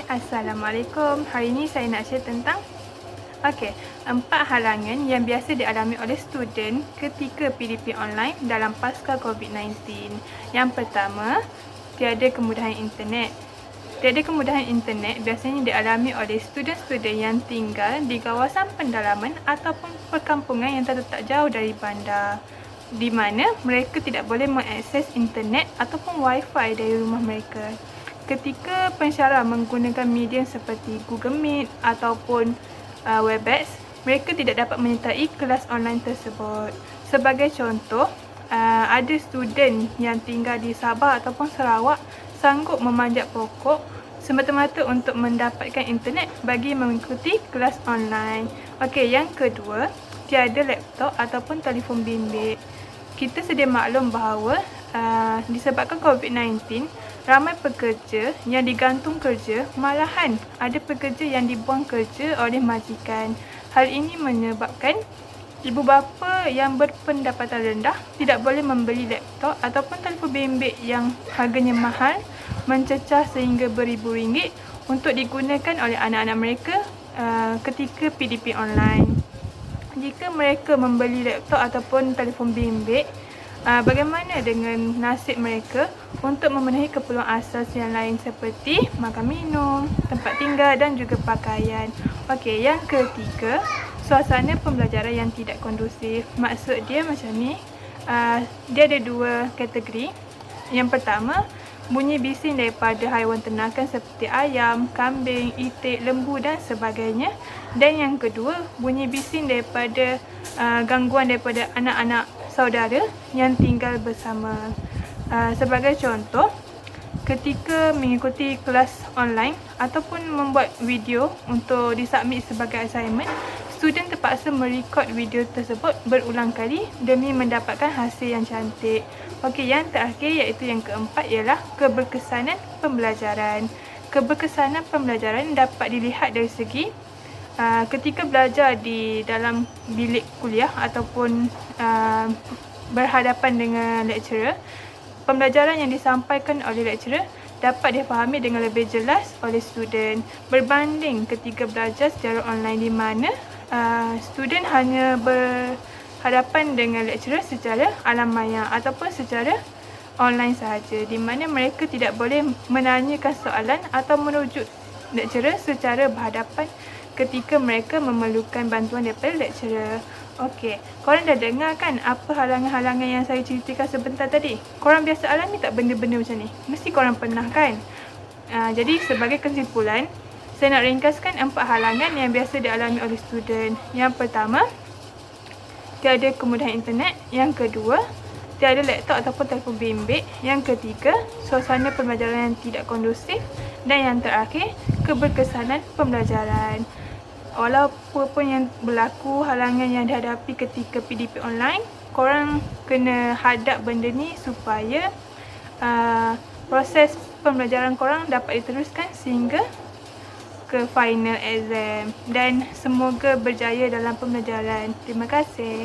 Assalamualaikum. Hari ini saya nak share tentang 4 halangan yang biasa dialami oleh student ketika PDP online dalam pasca COVID-19. Yang pertama, tiada kemudahan internet. Tiada kemudahan internet biasanya dialami oleh student-student yang tinggal di kawasan pendalaman ataupun perkampungan yang terletak jauh dari bandar, di mana mereka tidak boleh mengakses internet ataupun wifi dari rumah mereka. Ketika pensyarah menggunakan medium seperti Google Meet ataupun Webex, mereka tidak dapat menyertai kelas online tersebut. Sebagai contoh, ada student yang tinggal di Sabah ataupun Sarawak sanggup memanjat pokok semata-mata untuk mendapatkan internet bagi mengikuti kelas online. Yang kedua, tiada laptop ataupun telefon bimbit. Kita sedia maklum bahawa disebabkan COVID-19, ramai pekerja yang digantung kerja, malahan ada pekerja yang dibuang kerja oleh majikan. Hal ini menyebabkan ibu bapa yang berpendapatan rendah tidak boleh membeli laptop ataupun telefon bimbit yang harganya mahal, mencecah sehingga beribu ringgit untuk digunakan oleh anak-anak mereka ketika PDP online. Jika mereka membeli laptop ataupun telefon bimbit, bagaimana dengan nasib mereka untuk memenuhi keperluan asas yang lain seperti makan minum, tempat tinggal dan juga pakaian. Yang ketiga, suasana pembelajaran yang tidak kondusif. Maksud dia macam ni, dia ada dua kategori. Yang pertama, bunyi bising daripada haiwan ternakan seperti ayam, kambing, itik, lembu dan sebagainya. Dan yang kedua, bunyi bising daripada gangguan daripada anak-anak saudara yang tinggal bersama. Sebagai contoh, ketika mengikuti kelas online ataupun membuat video untuk disubmit sebagai assignment, student terpaksa merekod video tersebut berulang kali demi mendapatkan hasil yang cantik. Yang terakhir iaitu yang keempat ialah keberkesanan pembelajaran. Keberkesanan pembelajaran dapat dilihat dari segi ketika belajar di dalam bilik kuliah ataupun berhadapan dengan lecturer, pembelajaran yang disampaikan oleh lecturer dapat difahami dengan lebih jelas oleh student berbanding ketika belajar secara online di mana student hanya berhadapan dengan lecturer secara alam maya ataupun secara online sahaja, di mana mereka tidak boleh menanyakan soalan atau merujuk lecturer secara berhadapan ketika mereka memerlukan bantuan daripada lecturer. Korang dah dengar kan apa halangan-halangan yang saya ceritakan sebentar tadi? Korang biasa alami tak benda-benda macam ni? Mesti korang pernah kan? Jadi sebagai kesimpulan, saya nak ringkaskan 4 halangan yang biasa dialami oleh student. Yang pertama, tiada kemudahan internet. Yang kedua, tiada laptop ataupun telefon bimbit. Yang ketiga, suasana pembelajaran yang tidak kondusif. Dan yang terakhir, keberkesanan pembelajaran. Walaupun yang berlaku, halangan yang dihadapi ketika PDP online, korang kena hadap benda ni supaya proses pembelajaran korang dapat diteruskan sehingga ke final exam. Dan semoga berjaya dalam pembelajaran. Terima kasih.